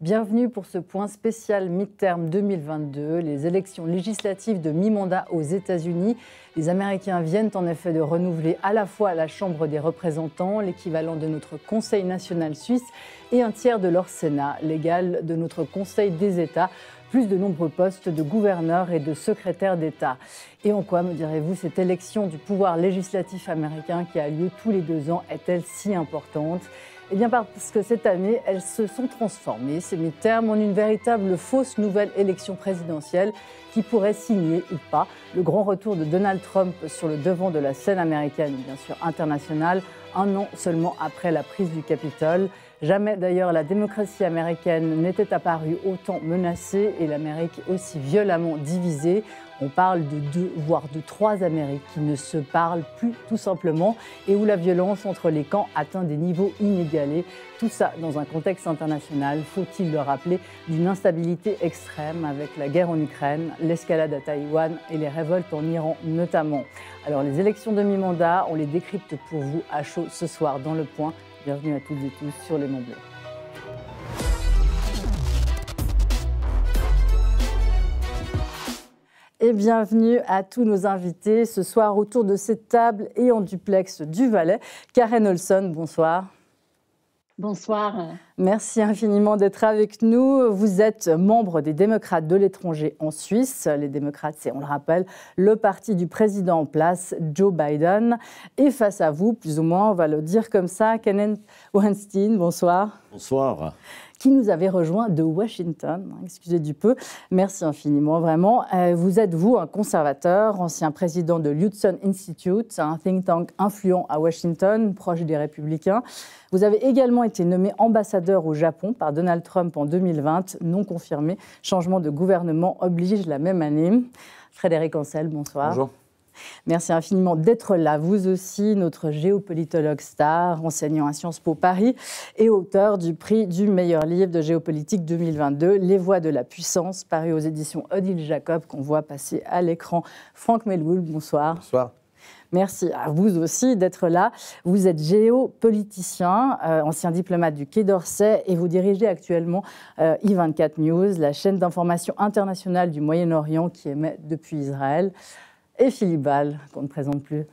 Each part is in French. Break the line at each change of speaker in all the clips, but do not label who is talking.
Bienvenue pour ce point spécial mi-terme 2022, les élections législatives de mi-mandat aux États-Unis. Les Américains viennent en effet de renouveler à la fois la Chambre des représentants, l'équivalent de notre Conseil national suisse, et un tiers de leur Sénat, l'égal de notre Conseil des États, plus de nombreux postes de gouverneurs et de secrétaires d'État. Et en quoi, me direz-vous, cette élection du pouvoir législatif américain qui a lieu tous les 2 ans est-elle si importante ? Eh bien parce que cette année, elles se sont transformées, ces mi-termes, en une véritable fausse nouvelle élection présidentielle qui pourrait signer ou pas le grand retour de Donald Trump sur le devant de la scène américaine, bien sûr internationale, 1 an seulement après la prise du Capitole. Jamais d'ailleurs la démocratie américaine n'était apparue autant menacée et l'Amérique aussi violemment divisée. On parle de 2, voire de 3 Amériques qui ne se parlent plus tout simplement et où la violence entre les camps atteint des niveaux inégalés. Tout ça dans un contexte international, faut-il le rappeler, d'une instabilité extrême avec la guerre en Ukraine, l'escalade à Taïwan et les révoltes en Iran notamment. Alors les élections de mi-mandat, on les décrypte pour vous à chaud ce soir dans Le Point. Bienvenue à toutes et tous sur Les Monts Bleus. Et bienvenue à tous nos invités ce soir autour de cette table et en duplex du Valais. Karen Olson, bonsoir.
Bonsoir.
Merci infiniment d'être avec nous. Vous êtes membre des démocrates de l'étranger en Suisse. Les démocrates, c'est, on le rappelle, le parti du président en place, Joe Biden. Et face à vous, plus ou moins, on va le dire comme ça, Kenneth Weinstein, bonsoir.
Bonsoir.
Qui nous avait rejoint de Washington, excusez du peu. Merci infiniment, vraiment. Vous êtes, vous, un conservateur, ancien président de l'Hudson Institute, un think tank influent à Washington, proche des Républicains. Vous avez également été nommé ambassadeur au Japon par Donald Trump en 2020, non confirmé. Changement de gouvernement oblige la même année. Frédéric Ancel, bonsoir.
Bonjour.
Merci infiniment d'être là, vous aussi, notre géopolitologue star, enseignant à Sciences Po Paris et auteur du prix du meilleur livre de géopolitique 2022, Les Voix de la puissance, paru aux éditions Odile Jacob, qu'on voit passer à l'écran. Franck Melwoul, bonsoir.
Bonsoir.
Merci à vous aussi d'être là. Vous êtes géopoliticien, ancien diplomate du Quai d'Orsay et vous dirigez actuellement I24 News, la chaîne d'information internationale du Moyen-Orient qui émet depuis Israël. Et Philippe Ball, qu'on ne présente plus.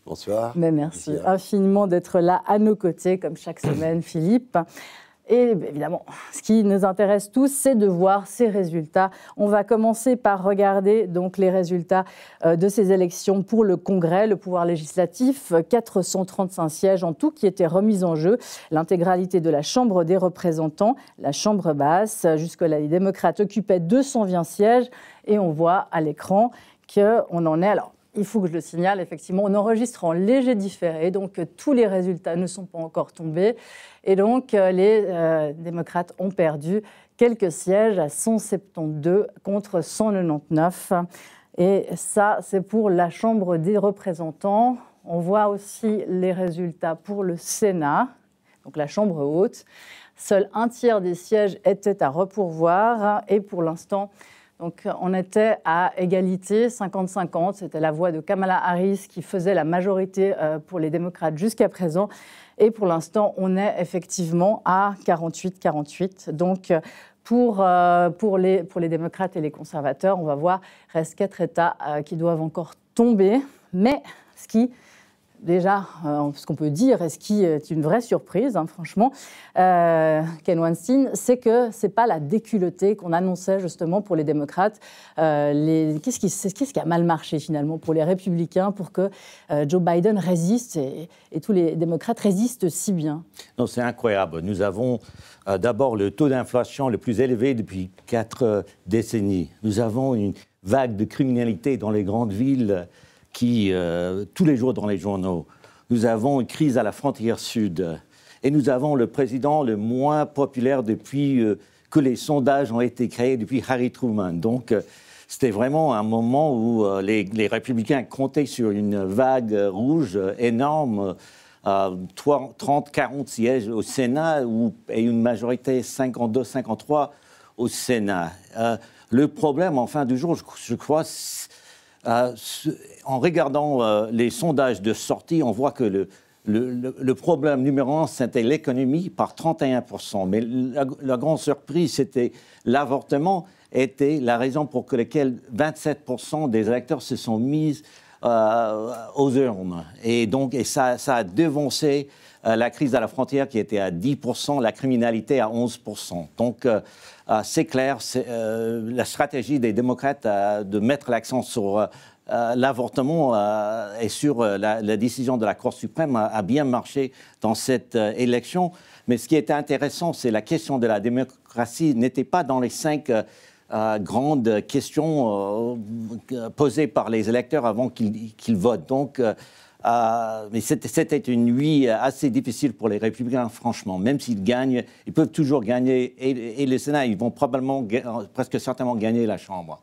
Bonsoir.
Mais merci infiniment d'être là à nos côtés, comme chaque semaine, Philippe. Et évidemment, ce qui nous intéresse tous, c'est de voir ces résultats. On va commencer par regarder donc les résultats de ces élections pour le Congrès, le pouvoir législatif. 435 sièges en tout qui étaient remis en jeu. L'intégralité de la Chambre des représentants, la Chambre basse. Jusque-là, les démocrates occupaient 220 sièges. Et on voit à l'écran qu'on en est, alors il faut que je le signale, effectivement, on enregistre en léger différé, donc tous les résultats ne sont pas encore tombés. Et donc les démocrates ont perdu quelques sièges à 172 contre 199. Et ça, c'est pour la Chambre des représentants. On voit aussi les résultats pour le Sénat, donc la Chambre haute. Seul un tiers des sièges étaient à repourvoir et pour l'instant, donc, on était à égalité, 50-50. C'était la voix de Kamala Harris qui faisait la majorité pour les démocrates jusqu'à présent. Et pour l'instant, on est effectivement à 48-48. Donc, pour les démocrates et les conservateurs, on va voir, il reste 4 États qui doivent encore tomber. Mais ce qui... Déjà, ce qu'on peut dire, et ce qui est une vraie surprise, franchement, Ken Weinstein, c'est que ce n'est pas la déculottée qu'on annonçait justement pour les démocrates. Qu'est-ce qui a mal marché finalement pour les républicains pour que Joe Biden résiste et tous les démocrates résistent si bien?
Non, c'est incroyable. Nous avons d'abord le taux d'inflation le plus élevé depuis 4 décennies. Nous avons une vague de criminalité dans les grandes villes qui, tous les jours dans les journaux, nous avons une crise à la frontière sud et nous avons le président le moins populaire depuis que les sondages ont été créés depuis Harry Truman. Donc, c'était vraiment un moment où les républicains comptaient sur une vague rouge énorme, 30-40 sièges au Sénat et une majorité 52-53 au Sénat. Le problème, en fin du jour, je crois... En regardant les sondages de sortie, on voit que le problème numéro un, c'était l'économie par 31%. Mais la grande surprise, c'était l'avortement était la raison pour laquelle 27% des électeurs se sont mis aux urnes. Et donc, ça a devancé la crise à la frontière qui était à 10%, la criminalité à 11%. Donc, c'est clair, la stratégie des démocrates de mettre l'accent sur l'avortement et sur la décision de la Cour suprême a bien marché dans cette élection. Mais ce qui était intéressant, c'est la question de la démocratie n'était pas dans les 5 grandes questions posées par les électeurs avant qu'ils votent. Donc, mais c'était une nuit assez difficile pour les Républicains, franchement. Même s'ils gagnent, ils peuvent toujours gagner. Et le Sénat, ils vont probablement, presque certainement gagner la Chambre.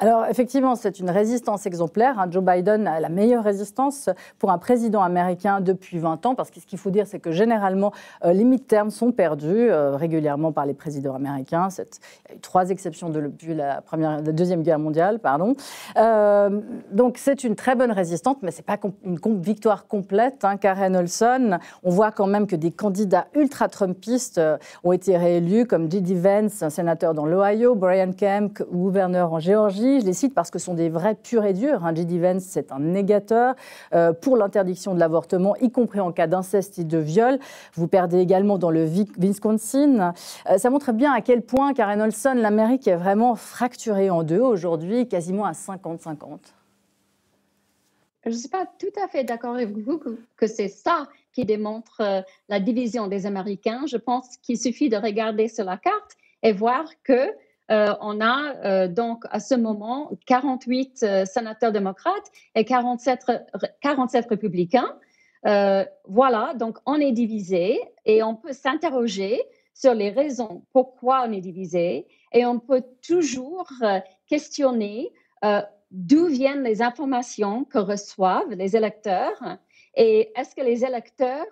Alors, effectivement, c'est une résistance exemplaire. Joe Biden a la meilleure résistance pour un président américain depuis 20 ans. Parce que ce qu'il faut dire, c'est que généralement, les midterms sont perdus régulièrement par les présidents américains. Il y a eu 3 exceptions depuis la Deuxième Guerre mondiale. Donc, c'est une très bonne résistance, mais ce n'est pas une victoire complète. Karen Olson, on voit quand même que des candidats ultra-trumpistes ont été réélus, comme J.D. Vance, un sénateur dans l'Ohio, Brian Kemp, gouverneur en Géorgie. Je les cite parce que ce sont des vrais purs et durs. J.D. Vance, c'est un négateur pour l'interdiction de l'avortement, y compris en cas d'inceste et de viol. Vous perdez également dans le Wisconsin. Ça montre bien à quel point, Karen Olson, l'Amérique est vraiment fracturée en deux aujourd'hui, quasiment à 50-50.
Je ne suis pas tout à fait d'accord avec vous que c'est ça qui démontre la division des Américains. Je pense qu'il suffit de regarder sur la carte et voir que on a donc à ce moment 48 sénateurs démocrates et 47 républicains. Voilà, donc on est divisé et on peut s'interroger sur les raisons pourquoi on est divisé et on peut toujours questionner d'où viennent les informations que reçoivent les électeurs et est-ce que les électeurs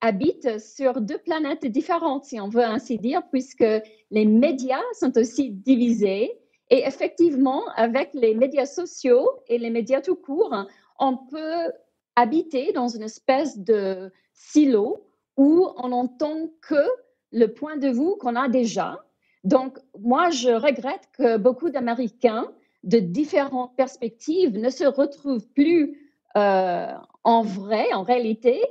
habitent sur 2 planètes différentes, si on veut ainsi dire, puisque les médias sont aussi divisés et effectivement, avec les médias sociaux et les médias tout court, on peut habiter dans une espèce de silo où on n'entend que le point de vue qu'on a déjà. Donc, moi, je regrette que beaucoup d'Américains de différentes perspectives ne se retrouvent plus en réalité,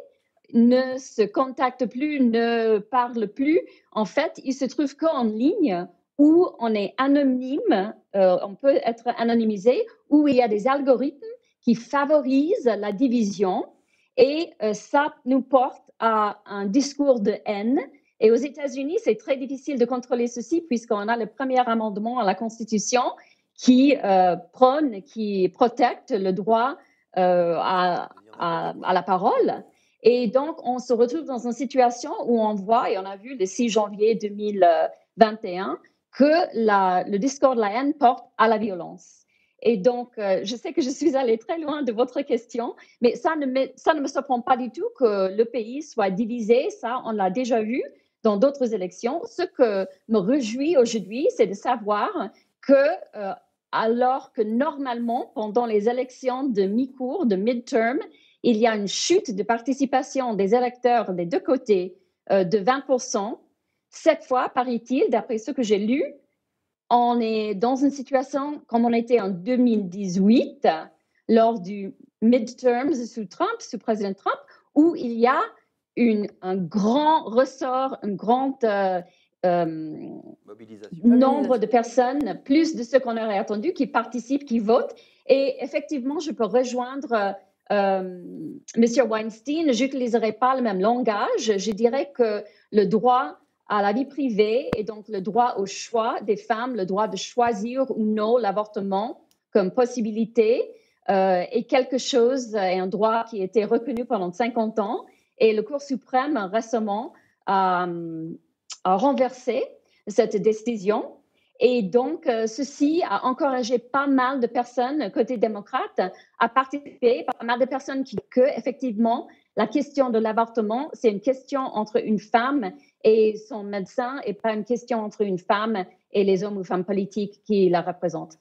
ne se contactent plus, ne parlent plus. En fait, ils se trouvent qu'en ligne où on est anonyme, on peut être anonymisé, où il y a des algorithmes qui favorisent la division et ça nous porte à un discours de haine. Et aux États-Unis, c'est très difficile de contrôler ceci puisqu'on a le premier amendement à la Constitution qui prône, qui protège le droit à la parole. Et donc, on se retrouve dans une situation où on voit, et on a vu le 6 janvier 2021, que le discours de la haine porte à la violence. Et donc, je sais que je suis allée très loin de votre question, mais ça ne me surprend pas du tout que le pays soit divisé. Ça, on l'a déjà vu dans d'autres élections. Ce que me réjouit aujourd'hui, c'est de savoir que alors que normalement, pendant les élections de mi-cours, de midterm, il y a une chute de participation des électeurs des 2 côtés de 20%. Cette fois, paraît-il, d'après ce que j'ai lu, on est dans une situation comme on était en 2018, lors du midterms sous président Trump, où il y a un grand ressort, un grand nombre de personnes, plus de ce qu'on aurait attendu, qui participent, qui votent. Et effectivement, je peux rejoindre M. Weinstein. Je n'utiliserai pas le même langage. Je dirais que le droit à la vie privée et donc le droit au choix des femmes, le droit de choisir ou non l'avortement comme possibilité est quelque chose, est un droit qui a été reconnu pendant 50 ans. Et le Cour suprême récemment a renversé cette décision. Et donc, ceci a encouragé pas mal de personnes, côté démocrate, à participer, pas mal de personnes qui que, effectivement, la question de l'avortement, c'est une question entre une femme et son médecin et pas une question entre une femme et les hommes ou femmes politiques qui la représentent.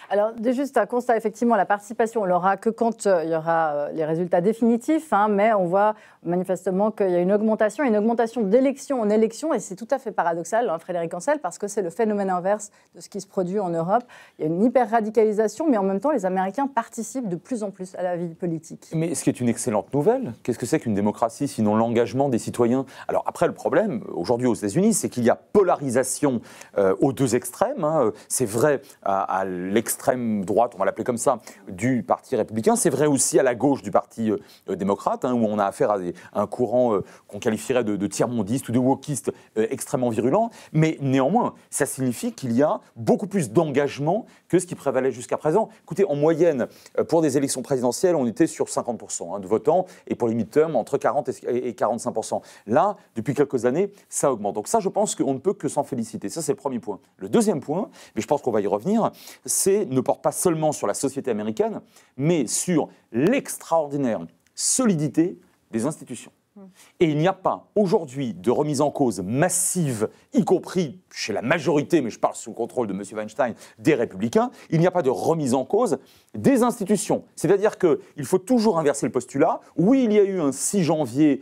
Alors, juste un constat, effectivement, la participation, on l'aura que quand il y aura les résultats définitifs, mais on voit manifestement qu'il y a une augmentation d'élection en élection, et c'est tout à fait paradoxal, Frédéric Ancel, parce que c'est le phénomène inverse de ce qui se produit en Europe. Il y a une hyper-radicalisation, mais en même temps, les Américains participent de plus en plus à la vie politique.
Mais ce qui est une excellente nouvelle, qu'est-ce que c'est qu'une démocratie, sinon l'engagement des citoyens? Alors après, le problème, aujourd'hui aux États-Unis, c'est qu'il y a polarisation aux deux extrêmes. C'est vrai à l'extrême droite, on va l'appeler comme ça, du Parti républicain. C'est vrai aussi à la gauche du Parti démocrate, où on a affaire à un courant qu'on qualifierait de tiers-mondiste ou de wokiste extrêmement virulent. Mais néanmoins, ça signifie qu'il y a beaucoup plus d'engagement que ce qui prévalait jusqu'à présent. Écoutez, en moyenne, pour des élections présidentielles, on était sur 50% de votants, et pour les midterms, entre 40 et 45%. Là, depuis quelques années, ça augmente. Donc ça, je pense qu'on ne peut que s'en féliciter. Ça, c'est le premier point. Le deuxième point, mais je pense qu'on va y revenir, ne porte pas seulement sur la société américaine, mais sur l'extraordinaire solidité des institutions. Et il n'y a pas aujourd'hui de remise en cause massive, y compris chez la majorité, mais je parle sous le contrôle de M. Weinstein, des Républicains, il n'y a pas de remise en cause des institutions. C'est-à-dire qu'il faut toujours inverser le postulat. Oui, il y a eu un 6 janvier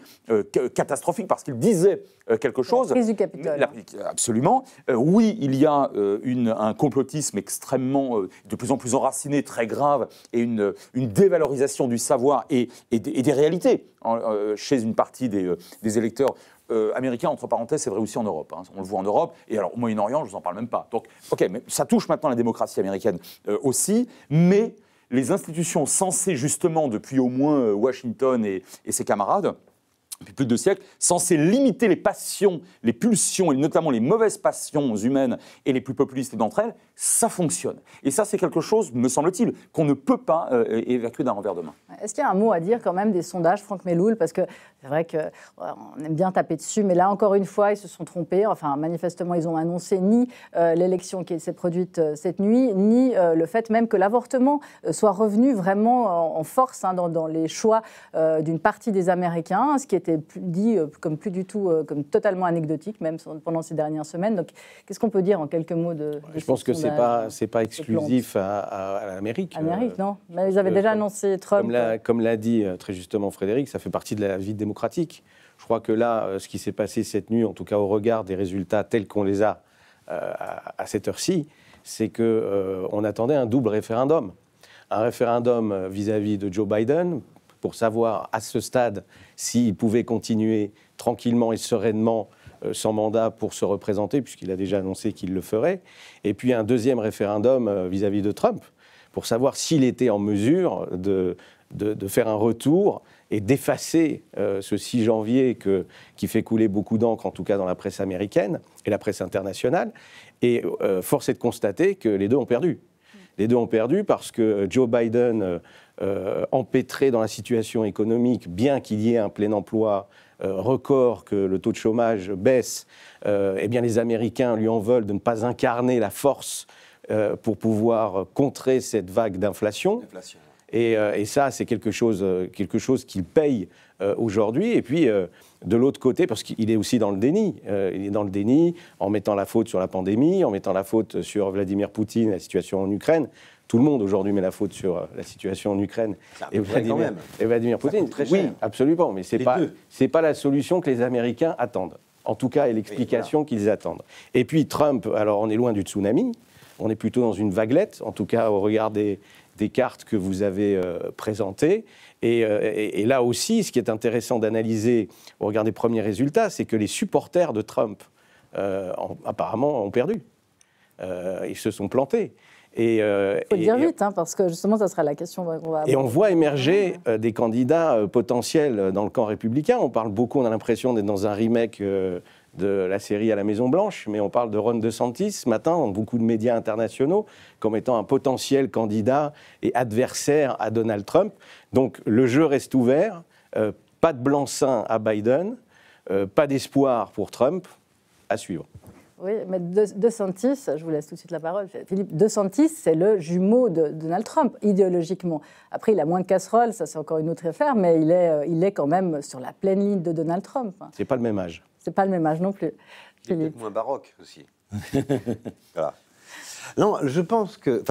catastrophique parce qu'il disait quelque chose.
La crise du Capitole.
Absolument. Oui, il y a un complotisme extrêmement, de plus en plus enraciné, très grave, et une dévalorisation du savoir et des réalités chez une partie des électeurs américains, entre parenthèses, c'est vrai aussi en Europe. On le voit en Europe, et alors au Moyen-Orient, je ne vous en parle même pas. Donc, ok, mais ça touche maintenant la démocratie américaine aussi, mais les institutions censées justement, depuis au moins Washington et ses camarades, depuis plus de 2 siècles, censées limiter les passions, les pulsions, et notamment les mauvaises passions humaines et les plus populistes d'entre elles, ça fonctionne. Et ça, c'est quelque chose, me semble-t-il, qu'on ne peut pas évacuer d'un revers de main.
Est-ce qu'il y a un mot à dire quand même des sondages, Franck Meloul? Parce que c'est vrai qu'on aime bien taper dessus, mais là, encore une fois, ils se sont trompés. Enfin, manifestement, ils ont annoncé ni l'élection qui s'est produite cette nuit, ni le fait même que l'avortement soit revenu vraiment en force dans les choix d'une partie des Américains, ce qui était dit comme plus du tout, comme totalement anecdotique, même pendant ces dernières semaines. Donc, qu'est-ce qu'on peut dire en quelques mots de
Je pense que c'est pas exclusif à l'Amérique.
Amérique, non. Mais ils avaient déjà annoncé Trump.
Comme l'a dit très justement Frédéric, ça fait partie de la vie démocratique. Je crois que là, ce qui s'est passé cette nuit, en tout cas au regard des résultats tels qu'on les a à cette heure-ci, c'est qu'on attendait un double référendum. Un référendum vis-à-vis de Joe Biden, pour savoir à ce stade s'il pouvait continuer tranquillement et sereinement son mandat pour se représenter, puisqu'il a déjà annoncé qu'il le ferait. Et puis un deuxième référendum vis-à-vis de Trump, pour savoir s'il était en mesure de faire un retour et d'effacer ce 6 janvier qui fait couler beaucoup d'encre, en tout cas dans la presse américaine et la presse internationale. Et force est de constater que les deux ont perdu. Les deux ont perdu parce que Joe Biden, empêtré dans la situation économique, bien qu'il y ait un plein emploi record, que le taux de chômage baisse, eh bien les Américains lui en veulent de ne pas incarner la force pour pouvoir contrer cette vague d'inflation. Et ça, c'est quelque chose qu'il paye aujourd'hui. Et puis, de l'autre côté, parce qu'il est aussi dans le déni. Il est dans le déni en mettant la faute sur la pandémie, en mettant la faute sur Vladimir Poutine et la situation en Ukraine. Tout le monde aujourd'hui met la faute sur la situation en Ukraine et Vladimir Poutine. Oui, absolument, mais c'est pas la solution que les Américains attendent. En tout cas, et l'explication qu'ils attendent. Et puis Trump, alors on est loin du tsunami, on est plutôt dans une vaguelette, en tout cas au regard des cartes que vous avez présentées. Et là aussi, ce qui est intéressant d'analyser au regard des premiers résultats, c'est que les supporters de Trump, apparemment, ont perdu. Ils se sont plantés.
Il faut le dire vite, parce que justement, ça sera la question qu'on va aborder.
Et on voit émerger des candidats potentiels dans le camp républicain. On parle beaucoup, on a l'impression d'être dans un remake de la série à la Maison-Blanche, mais on parle de Ron DeSantis ce matin dans beaucoup de médias internationaux comme étant un potentiel candidat et adversaire à Donald Trump. Donc le jeu reste ouvert, pas de blanc-seing à Biden, pas d'espoir pour Trump, à suivre.
Oui, mais DeSantis, je vous laisse tout de suite la parole, Philippe, DeSantis, c'est le jumeau de Donald Trump, idéologiquement. Après, il a moins de casseroles, ça c'est encore une autre affaire, mais il est quand même sur la pleine ligne de Donald Trump.
C'est pas le même âge.
C'est pas le même âge non plus.
Il est peut-être moins baroque aussi. Voilà. Non, je pense que,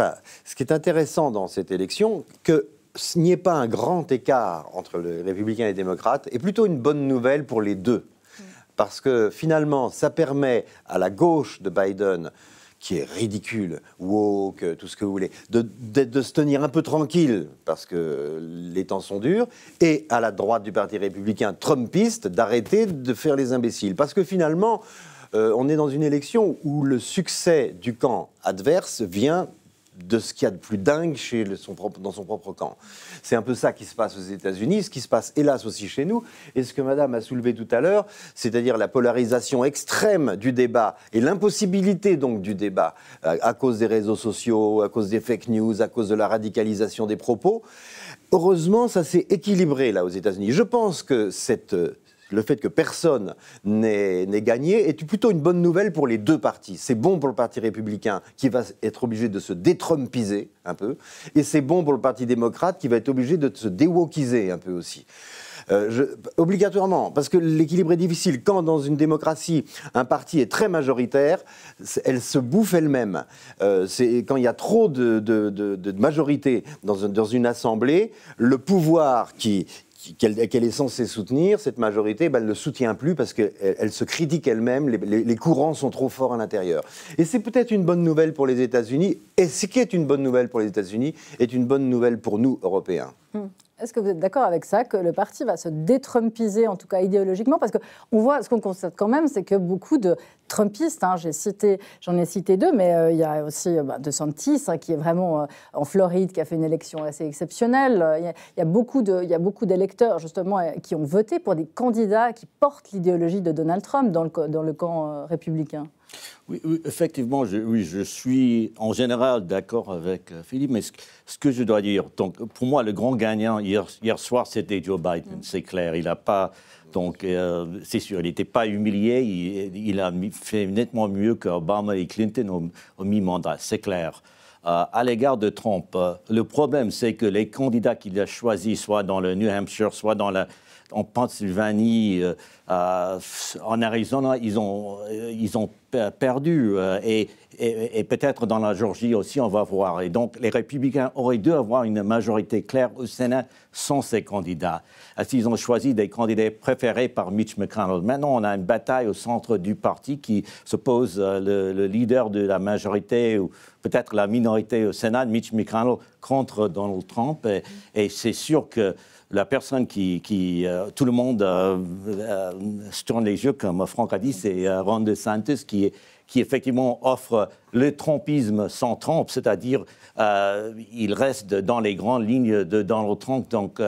ce qui est intéressant dans cette élection, qu'il n'y ait pas un grand écart entre les républicains et les démocrates, est plutôt une bonne nouvelle pour les deux. Parce que finalement, ça permet à la gauche de Biden, qui est ridicule, woke, tout ce que vous voulez, de se tenir un peu tranquille, parce que les temps sont durs, et à la droite du Parti républicain trumpiste, d'arrêter de faire les imbéciles. Parce que finalement, on est dans une élection où le succès du camp adverse vient de ce qu'il y a de plus dingue dans son propre camp. C'est un peu ça qui se passe aux États-Unis, ce qui se passe hélas aussi chez nous, et ce que Madame a soulevé tout à l'heure, c'est-à-dire la polarisation extrême du débat et l'impossibilité donc du débat à cause des réseaux sociaux, à cause des fake news, à cause de la radicalisation des propos. Heureusement, ça s'est équilibré là aux États-Unis. Je pense que le fait que personne n'ait gagné est plutôt une bonne nouvelle pour les deux partis. C'est bon pour le Parti républicain qui va être obligé de se détrumpiser un peu, et c'est bon pour le Parti démocrate qui va être obligé de se déwokiser un peu aussi. Obligatoirement, parce que l'équilibre est difficile. Quand dans une démocratie, un parti est très majoritaire, elle se bouffe elle-même. Quand il y a trop de majorité dans une assemblée, le pouvoir qu'elle est censée soutenir, cette majorité, elle ne le soutient plus parce qu'elle se critique elle-même, les courants sont trop forts à l'intérieur. Et c'est peut-être une bonne nouvelle pour les États-Unis, et ce qui est une bonne nouvelle pour les États-Unis est une bonne nouvelle pour nous, Européens.
Est-ce que vous êtes d'accord avec ça, que le parti va se détrumpiser, en tout cas idéologiquement? Parce ce qu'on constate quand même, c'est que beaucoup de Trumpistes, j'en ai cité deux, mais il y a aussi DeSantis, qui est vraiment en Floride, qui a fait une élection assez exceptionnelle. Il y a beaucoup d'électeurs, justement, qui ont voté pour des candidats qui portent l'idéologie de Donald Trump dans le camp républicain.
Oui, effectivement, je suis en général d'accord avec Philippe, mais ce que je dois dire, donc, pour moi, le grand gagnant hier soir, c'était Joe Biden, c'est clair. Il n'a pas, donc, c'est sûr, il n'était pas humilié, il a fait nettement mieux qu'Obama et Clinton au mi-mandat, c'est clair. À l'égard de Trump, le problème, c'est que les candidats qu'il a choisis, soit dans le New Hampshire, soit en Pennsylvanie, en Arizona, ils ont perdu. Et peut-être dans la Géorgie aussi, on va voir. Et donc, les républicains auraient dû avoir une majorité claire au Sénat sans ces candidats. Ils ont choisi des candidats préférés par Mitch McConnell. Maintenant, on a une bataille au centre du parti qui se pose le leader de la majorité ou peut-être la minorité au Sénat, Mitch McConnell, contre Donald Trump. Et c'est sûr que la personne tout le monde se tourne les yeux, comme Franck a dit, c'est Ron DeSantis qui effectivement offre le trumpisme sans Trump, c'est-à-dire il reste dans les grandes lignes de Donald Trump, donc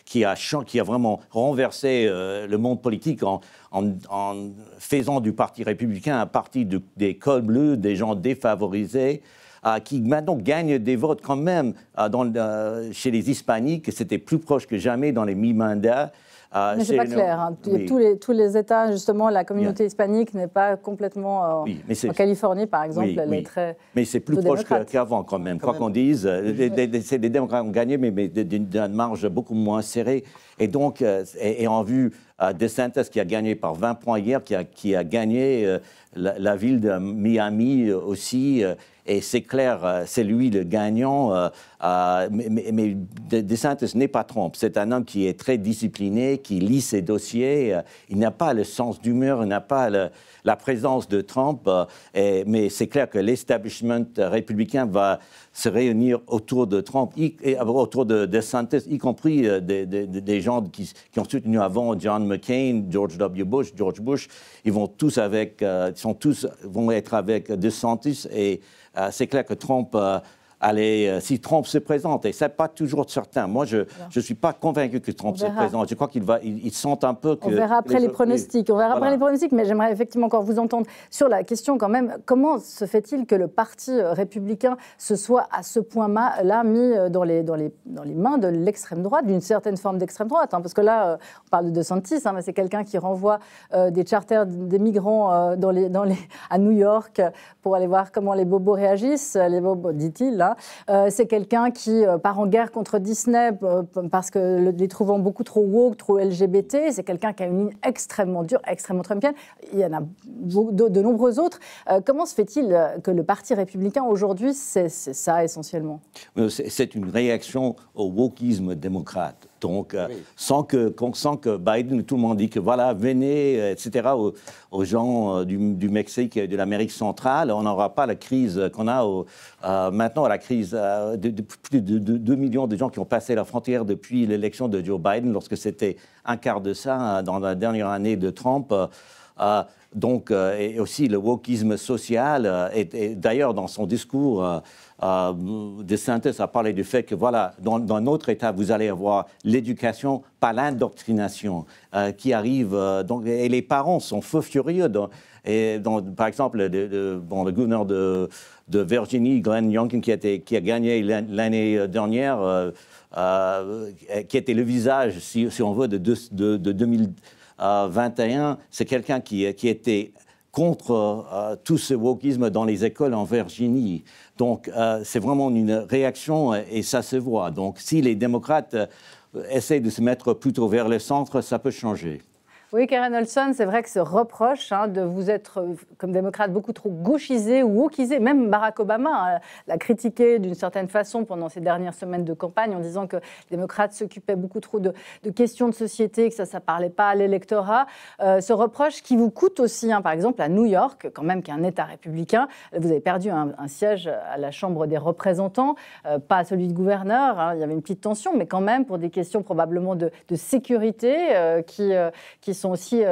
qui a vraiment renversé le monde politique en faisant du Parti républicain un parti des cols bleus, des gens défavorisés, qui maintenant gagne des votes quand même chez les hispaniques. C'était plus proche que jamais dans les mi-mandats.
Mais c'est pas clair. Hein. Oui. Tous les États, justement, la communauté hispanique n'est pas complètement... en Californie, par exemple, elle est très...
Mais c'est plus proche qu'avant, quand même. Quoi qu'on dise, les démocrates ont gagné, mais d'une marge beaucoup moins serrée. Et donc, en vue DeSantis, qui a gagné par 20 points hier, qui a gagné la ville de Miami aussi... Et c'est clair, c'est lui le gagnant. Mais DeSantis n'est pas Trump. C'est un homme qui est très discipliné, qui lit ses dossiers. Il n'a pas le sens d'humeur, il n'a pas la présence de Trump. Mais c'est clair que l'establishment républicain va se réunir autour de Trump, autour de DeSantis, y compris des gens qui ont soutenu avant John McCain, George W. Bush, George Bush. Ils vont tous vont être avec DeSantis et c'est clair que Trump si Trump se présente, et ce n'est pas toujours certain. Moi, je ne suis pas convaincu que Trump se présente. Je crois qu'il sente un peu que...
On verra après les pronostics. On verra après les pronostics, mais j'aimerais effectivement encore vous entendre sur la question quand même. Comment se fait-il que le Parti républicain se soit à ce point-là mis dans les mains de l'extrême droite, d'une certaine forme d'extrême droite, hein, parce que là, on parle de DeSantis, hein, mais c'est quelqu'un qui renvoie des charters des migrants à New York pour aller voir comment les bobos réagissent, les bobos, dit-il. Hein. C'est quelqu'un qui part en guerre contre Disney parce que les trouvant beaucoup trop woke, trop LGBT. C'est quelqu'un qui a une ligne extrêmement dure, extrêmement trumpienne. Il y en a de nombreux autres. Comment se fait-il que le Parti républicain aujourd'hui, c'est ça essentiellement?
C'est une réaction au wokisme démocrate. Donc, sans que Biden, tout le monde dit que voilà, venez, etc., aux gens du Mexique et de l'Amérique centrale, on n'aura pas la crise qu'on a maintenant, la crise de plus de 2 millions de gens qui ont passé la frontière depuis l'élection de Joe Biden, lorsque c'était un quart de ça dans la dernière année de Trump. Donc, et aussi le wokisme social. Et d'ailleurs, dans son discours, DeSantis a parlé du fait que, voilà, dans notre État, vous allez avoir l'éducation par l'indoctrination qui arrive. Donc, et les parents sont fous furieux. Par exemple, le gouverneur de Virginie, Glenn Youngkin, qui a gagné l'année dernière, qui était le visage, si on veut, de 2021, c'est quelqu'un qui était contre tout ce wokisme dans les écoles en Virginie. Donc, c'est vraiment une réaction et ça se voit. Donc, si les démocrates essaient de se mettre plutôt vers le centre, ça peut changer.
Oui, Karen Olson, c'est vrai que ce reproche de vous être, comme démocrate, beaucoup trop gauchisé ou wokisé, même Barack Obama l'a critiqué d'une certaine façon pendant ces dernières semaines de campagne en disant que les démocrates s'occupaient beaucoup trop de questions de société, que ça ne parlait pas à l'électorat. Ce reproche qui vous coûte aussi, par exemple, à New York, quand même, qui est un État républicain. Vous avez perdu un siège à la Chambre des représentants, pas celui de gouverneur. Il y avait une petite tension, mais quand même pour des questions probablement de sécurité qui sont aussi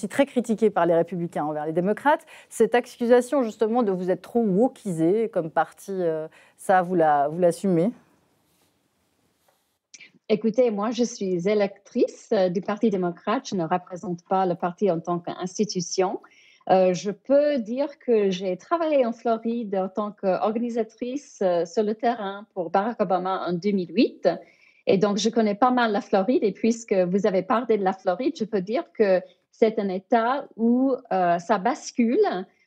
très critiqués par les républicains envers les démocrates. Cette accusation justement de vous être trop wokisé comme parti, ça, vous l'assumez?
Écoutez, moi, je suis électrice du Parti démocrate. Je ne représente pas le parti en tant qu'institution. Je peux dire que j'ai travaillé en Floride en tant qu'organisatrice sur le terrain pour Barack Obama en 2008. Et donc, je connais pas mal la Floride. Et puisque vous avez parlé de la Floride, je peux dire que c'est un État où ça bascule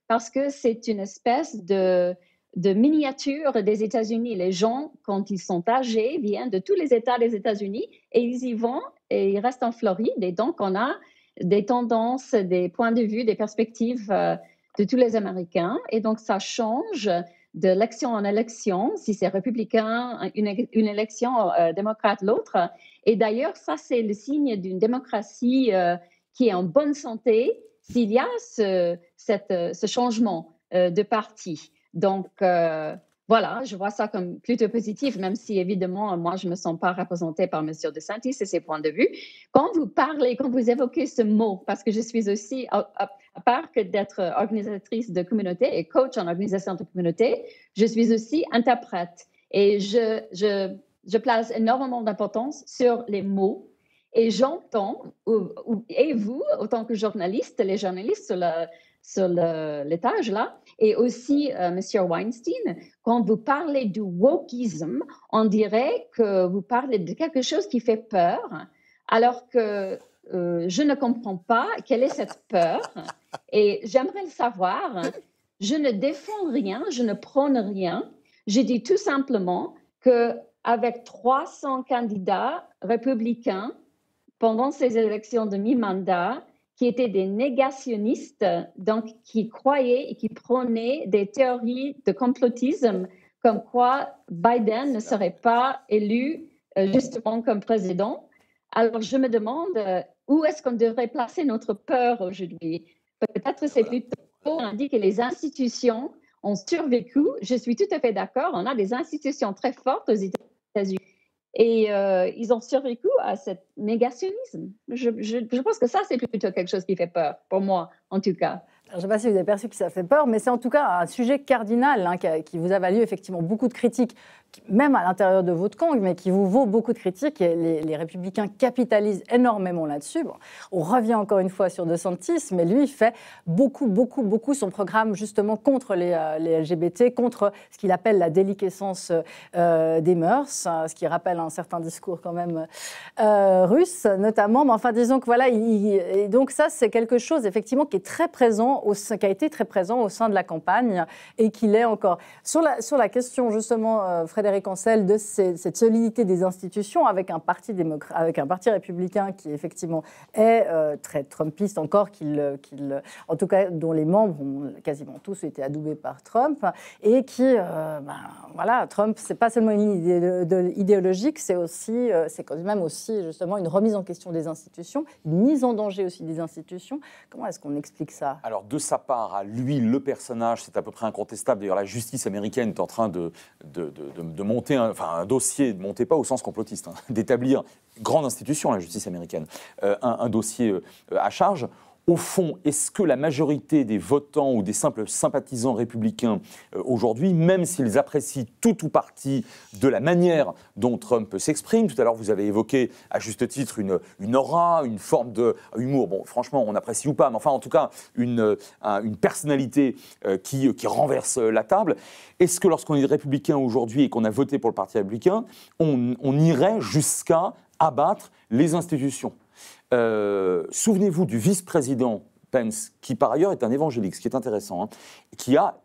parce que c'est une espèce de miniature des États-Unis. Les gens, quand ils sont âgés, viennent de tous les États des États-Unis et ils y vont et ils restent en Floride. Et donc, on a des tendances, des points de vue, des perspectives de tous les Américains. Et donc, ça change d'élection en élection, si c'est républicain, une élection démocrate, l'autre. Et d'ailleurs, ça, c'est le signe d'une démocratie qui est en bonne santé s'il y a ce changement de parti. Donc, voilà, je vois ça comme plutôt positif, même si, évidemment, moi, je ne me sens pas représentée par M. DeSantis et ses points de vue. Quand vous parlez, quand vous évoquez ce mot, parce que je suis aussi, à part que d'être organisatrice de communauté et coach en organisation de communauté, je suis aussi interprète. Et je place énormément d'importance sur les mots. Et j'entends, et vous, autant que journaliste, les journalistes sur l'étage là, et aussi M. Weinstein, quand vous parlez du wokisme, on dirait que vous parlez de quelque chose qui fait peur, alors que je ne comprends pas quelle est cette peur, et j'aimerais le savoir. Je ne défends rien, je ne prône rien. Je dis tout simplement qu'avec 300 candidats républicains pendant ces élections de mi-mandat, qui étaient des négationnistes, donc qui croyaient et qui prônaient des théories de complotisme, comme quoi Biden ne serait pas élu justement comme président. Alors, je me demande où est-ce qu'on devrait placer notre peur aujourd'hui? Peut-être c'est plutôt, on dit que les institutions ont survécu. Je suis tout à fait d'accord. On a des institutions très fortes aux États-Unis. Et ils ont survécu à ce négationnisme. Je pense que ça, c'est plutôt quelque chose qui fait peur, pour moi, en tout cas.
Je ne sais pas si vous avez perçu que ça fait peur, mais c'est en tout cas un sujet cardinal hein, qui vous a valu effectivement beaucoup de critiques, même à l'intérieur de votre camp, mais qui vous vaut beaucoup de critiques. Et les Républicains capitalisent énormément là-dessus. Bon, on revient encore une fois sur DeSantis, mais lui, il fait beaucoup son programme justement contre les LGBT, contre ce qu'il appelle la déliquescence des mœurs, ce qui rappelle un certain discours quand même russe notamment. Mais enfin, disons que voilà, et donc ça, c'est quelque chose effectivement qui est très présent, qui a été très présent au sein de la campagne et qui l'est encore. Sur la question justement, Frédéric Ancel, de cette solidité des institutions avec un parti républicain qui effectivement est très trumpiste encore, en tout cas dont les membres ont quasiment tous été adoubés par Trump, et qui, voilà, Trump, c'est pas seulement une idée idéologique, c'est quand même aussi justement une remise en question des institutions, une mise en danger aussi des institutions. Comment est-ce qu'on explique ça ?
Alors, de sa part, à lui, le personnage, c'est à peu près incontestable. D'ailleurs, la justice américaine est en train de monter un dossier, de monter pas au sens complotiste, hein, d'établir, grande institution, la justice américaine, un dossier à charge. Au fond, est-ce que la majorité des votants ou des simples sympathisants républicains aujourd'hui, même s'ils apprécient tout ou partie de la manière dont Trump s'exprime, tout à l'heure vous avez évoqué à juste titre une aura, une forme de humour, bon franchement on apprécie ou pas, mais enfin en tout cas une personnalité qui renverse la table, est-ce que lorsqu'on est républicain aujourd'hui et qu'on a voté pour le Parti républicain, on irait jusqu'à abattre les institutions ? Souvenez-vous du vice-président Pence, qui par ailleurs est un évangélique, ce qui est intéressant, hein, qui a,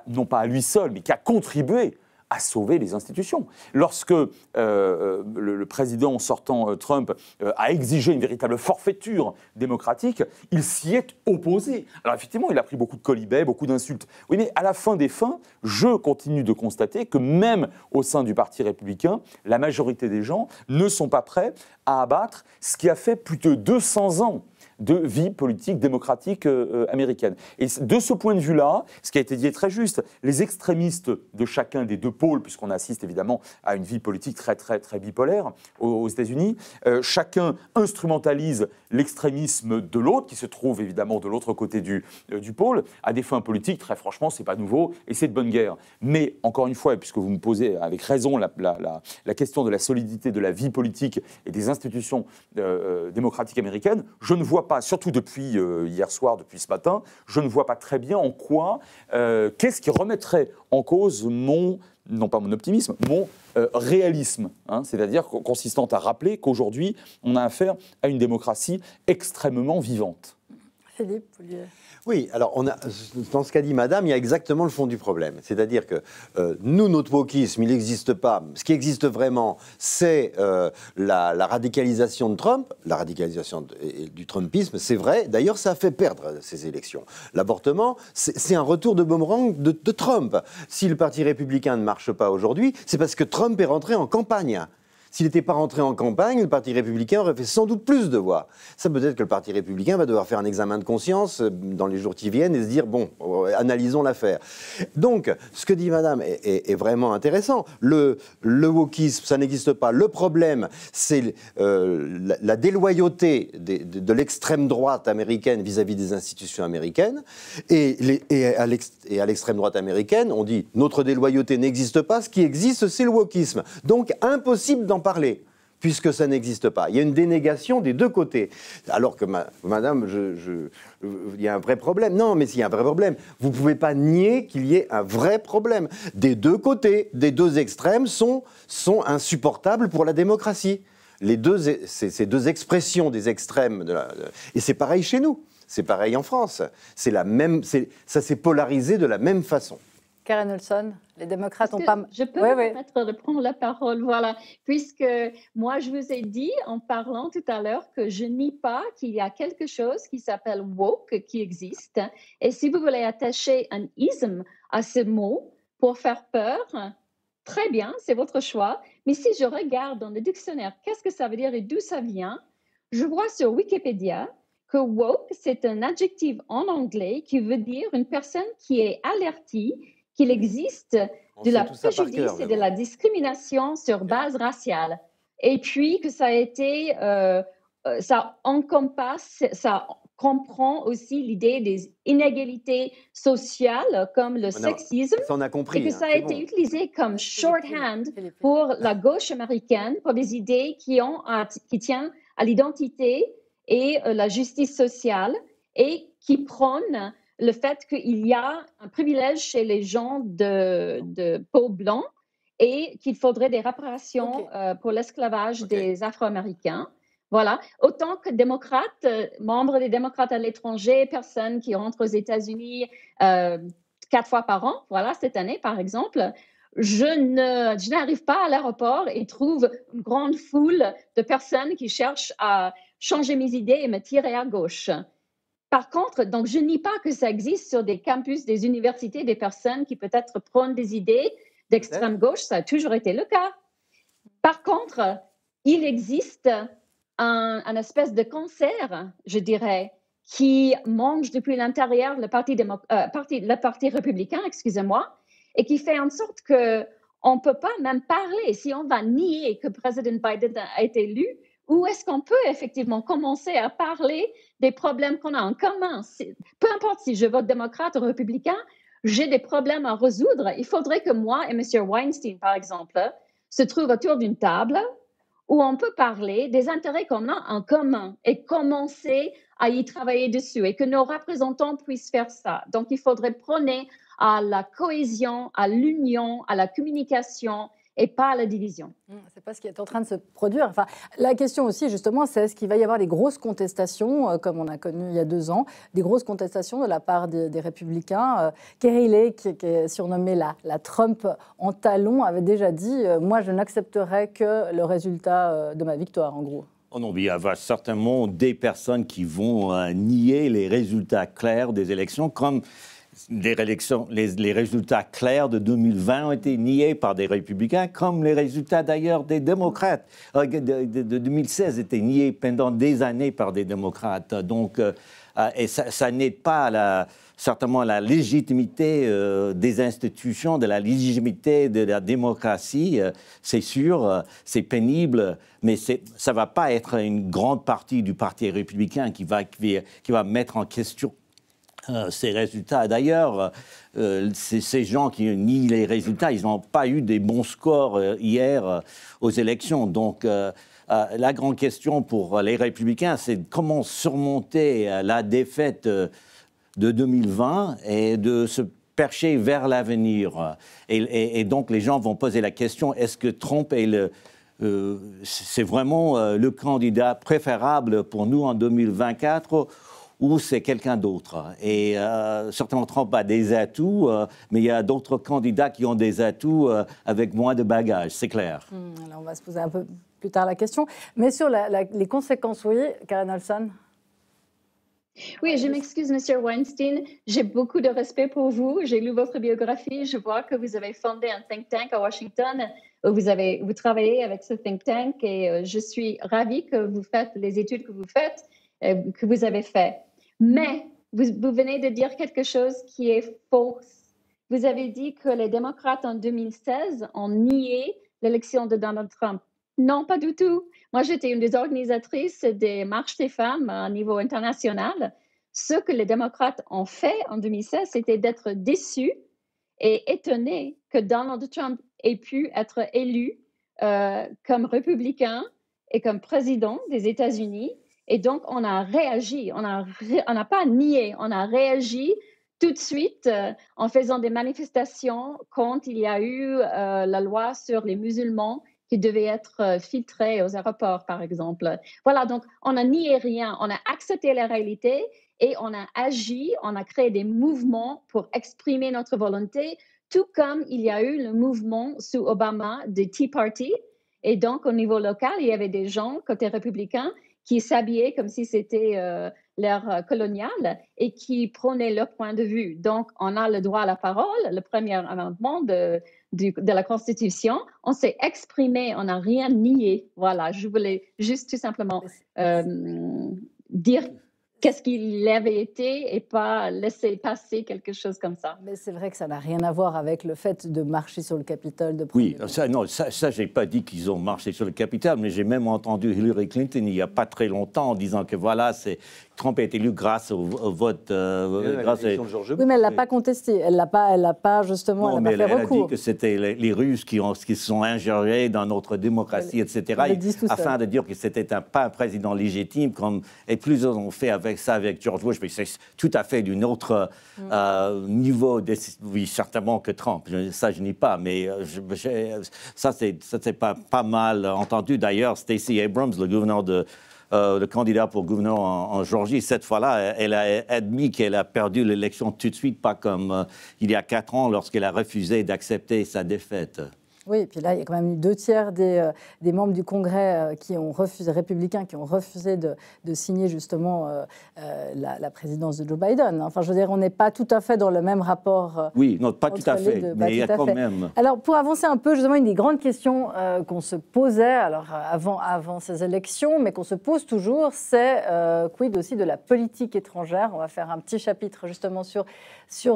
non pas à lui seul, mais qui a contribué à sauver les institutions. Lorsque le président sortant Trump a exigé une véritable forfaiture démocratique, il s'y est opposé. Alors effectivement, il a pris beaucoup de colibets, beaucoup d'insultes. Oui, mais à la fin des fins, je continue de constater que même au sein du Parti républicain, la majorité des gens ne sont pas prêts à abattre ce qui a fait plus de 200 ans de vie politique démocratique américaine. Et de ce point de vue-là, ce qui a été dit est très juste, les extrémistes de chacun des deux pôles, puisqu'on assiste évidemment à une vie politique très bipolaire aux États-Unis, chacun instrumentalise l'extrémisme de l'autre, qui se trouve évidemment de l'autre côté du pôle, à des fins politiques. Très franchement, c'est pas nouveau et c'est de bonne guerre. Mais encore une fois, et puisque vous me posez avec raison la question de la solidité de la vie politique et des institutions démocratiques américaines, je ne vois pas, surtout depuis hier soir, depuis ce matin, je ne vois pas très bien en quoi, qu'est-ce qui remettrait en cause non pas mon optimisme, mon réalisme, hein, c'est-à-dire consistant à rappeler qu'aujourd'hui, on a affaire à une démocratie extrêmement vivante.
Philippe, vous vouliez...
Oui, alors dans ce qu'a dit Madame, il y a exactement le fond du problème. C'est-à-dire que nous, notre wokisme, il n'existe pas. Ce qui existe vraiment, c'est la radicalisation de Trump, la radicalisation du Trumpisme, c'est vrai. D'ailleurs, ça a fait perdre ces élections. L'avortement, c'est un retour de boomerang de Trump. Si le Parti républicain ne marche pas aujourd'hui, c'est parce que Trump est rentré en campagne. S'il n'était pas rentré en campagne, le Parti républicain aurait fait sans doute plus de voix. Ça peut-être que le Parti républicain va devoir faire un examen de conscience dans les jours qui viennent et se dire, bon, analysons l'affaire. Donc, ce que dit Madame est vraiment intéressant. Le wokisme, ça n'existe pas. Le problème, c'est la déloyauté de l'extrême droite américaine vis-à-vis des institutions américaines. Et à l'extrême droite américaine, on dit, notre déloyauté n'existe pas, ce qui existe, c'est le wokisme. Donc, impossible d'en parler, puisque ça n'existe pas. Il y a une dénégation des deux côtés. Alors que, Madame, il y a un vrai problème. Non, mais s'il y a un vrai problème, vous ne pouvez pas nier qu'il y ait un vrai problème. Des deux côtés, des deux extrêmes sont insupportables pour la démocratie. Ces deux expressions des extrêmes, et c'est pareil chez nous, c'est pareil en France. Ça s'est polarisé de la même façon.
Karen Olson, les démocrates n'ont pas...
Je peux me permettre de prendre la parole, voilà, puisque moi je vous ai dit en parlant tout à l'heure que je nie pas qu'il y a quelque chose qui s'appelle woke qui existe, et si vous voulez attacher un isme à ce mot pour faire peur, très bien, c'est votre choix, mais si je regarde dans le dictionnaire qu'est-ce que ça veut dire et d'où ça vient, je vois sur Wikipédia que woke c'est un adjectif en anglais qui veut dire une personne qui est avertie qu'il existe de la préjudice et de la discrimination sur base raciale. Et puis que ça a été, ça encompasse, ça comprend aussi l'idée des inégalités sociales comme le sexisme,
Ça, on a compris.
et que ça a été utilisé comme shorthand pour la gauche américaine, pour des idées qui tiennent à l'identité et la justice sociale, et qui prônent le fait qu'il y a un privilège chez les gens de peau blanc et qu'il faudrait des réparations pour l'esclavage des Afro-Américains. Voilà. Autant que démocrate, membre des démocrates à l'étranger, personne qui rentre aux États-Unis 4 fois par an, voilà, cette année par exemple, je n'arrive pas à l'aéroport et trouve une grande foule de personnes qui cherchent à changer mes idées et me tirer à gauche. Par contre, donc je nie pas que ça existe sur des campus, des universités, des personnes qui peut-être prônent des idées d'extrême gauche, ça a toujours été le cas. Par contre, il existe un espèce de cancer, je dirais, qui mange depuis l'intérieur le parti républicain, excusez-moi, et qui fait en sorte qu'on ne peut pas même parler. Si on va nier que le président Biden a été élu, où est-ce qu'on peut effectivement commencer à parler des problèmes qu'on a en commun? Peu importe si je vote démocrate ou républicain, j'ai des problèmes à résoudre. Il faudrait que moi et M. Weinstein, par exemple, se trouvent autour d'une table où on peut parler des intérêts qu'on a en commun et commencer à y travailler dessus, et que nos représentants puissent faire ça. Donc, il faudrait prôner à la cohésion, à l'union, à la communication, et pas à la division.
C'est pas ce qui est en train de se produire. Enfin, la question aussi, justement, c'est est-ce qu'il va y avoir des grosses contestations, comme on a connu il y a 2 ans, des grosses contestations de la part des républicains. Kari Lake, qui est surnommée la Trump en talons, avait déjà dit « Moi, je n'accepterai que le résultat de ma victoire », en gros.
Oh non, il y aura certainement des personnes qui vont nier les résultats clairs des élections, comme les résultats clairs de 2020 ont été niés par des républicains, comme les résultats d'ailleurs des démocrates de 2016 étaient niés pendant des années par des démocrates. Donc, et ça n'aide pas certainement la légitimité des institutions, de la légitimité de la démocratie. C'est sûr, c'est pénible, mais ça ne va pas être une grande partie du Parti républicain qui va mettre en question ces résultats. D'ailleurs, ces gens qui nient les résultats, ils n'ont pas eu des bons scores hier aux élections. Donc, la grande question pour les républicains, c'est comment surmonter la défaite de 2020 et de se percher vers l'avenir. Et donc, les gens vont poser la question, est-ce que Trump est c'est vraiment le candidat préférable pour nous en 2024 ou c'est quelqu'un d'autre? Et certainement Trump a des atouts, mais il y a d'autres candidats qui ont des atouts avec moins de bagages, c'est clair.
Alors on va se poser un peu plus tard la question. Mais sur les conséquences, oui, Karen Olson?
Oui, je m'excuse, M. Weinstein. J'ai beaucoup de respect pour vous. J'ai lu votre biographie. Je vois que vous avez fondé un think tank à Washington. Vous travaillez avec ce think tank et je suis ravie que vous faites les études que vous faites, que vous avez fait. Mais vous venez de dire quelque chose qui est faux. Vous avez dit que les démocrates en 2016 ont nié l'élection de Donald Trump. Non, pas du tout. Moi, j'étais une des organisatrices des marches des femmes à niveau international. Ce que les démocrates ont fait en 2016, c'était d'être déçus et étonnés que Donald Trump ait pu être élu comme républicain et comme président des États-Unis. Et donc, on a réagi, on n'a pas nié, on a réagi tout de suite en faisant des manifestations quand il y a eu la loi sur les musulmans qui devait être filtrée aux aéroports, par exemple. Voilà, donc on n'a nié rien, on a accepté la réalité et on a agi, on a créé des mouvements pour exprimer notre volonté, tout comme il y a eu le mouvement sous Obama de Tea Party. Et donc, au niveau local, il y avait des gens, côté républicain, qui s'habillaient comme si c'était l'ère coloniale et qui prônaient leur point de vue. Donc, on a le droit à la parole, le premier amendement de la Constitution. On s'est exprimé, on n'a rien nié. Voilà, je voulais juste tout simplement dire qu'est-ce qu'il avait été et pas laisser passer quelque chose comme ça.
Mais c'est vrai que ça n'a rien à voir avec le fait de marcher sur le Capitole.
Oui, ça j'ai pas dit qu'ils ont marché sur le Capitole, mais j'ai même entendu Hillary Clinton il n'y a pas très longtemps en disant que voilà, Trump a été élu grâce au vote.
Grâce à George Bush.
Oui, mais elle l'a pas contesté. Elle l'a pas justement.
Non, mais
elle a pas fait
elle a
recours.
dit que c'était les Russes qui se sont ingérés dans notre démocratie, etc. Afin de dire que c'était pas un président légitime, et plusieurs ont fait avec ça avec George Bush, mais c'est tout à fait d'un autre niveau, oui, certainement que Trump. Ça, je nie pas, mais ça, c'est pas mal entendu. D'ailleurs, Stacey Abrams, le candidat pour gouverneur en Géorgie, cette fois-là, elle a admis qu'elle a perdu l'élection tout de suite, pas comme il y a 4 ans lorsqu'elle a refusé d'accepter sa défaite.
Oui, et puis là, il y a quand même eu 2 tiers des membres du Congrès qui ont refusé, républicains, qui ont refusé de signer justement la présidence de Joe Biden. Enfin, je veux dire, on n'est pas tout à fait dans le même rapport.
Oui, non, pas tout à fait, mais il y a quand même.
Alors, pour avancer un peu, justement, une des grandes questions qu'on se posait alors, avant ces élections, mais qu'on se pose toujours, c'est quid aussi de la politique étrangère. On va faire un petit chapitre justement sur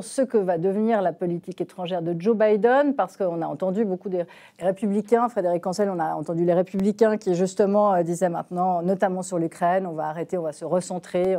ce que va devenir la politique étrangère de Joe Biden, parce qu'on a entendu beaucoup des républicains, Frédéric Ancel, on a entendu les républicains qui justement disaient maintenant, notamment sur l'Ukraine, on va arrêter, on va se recentrer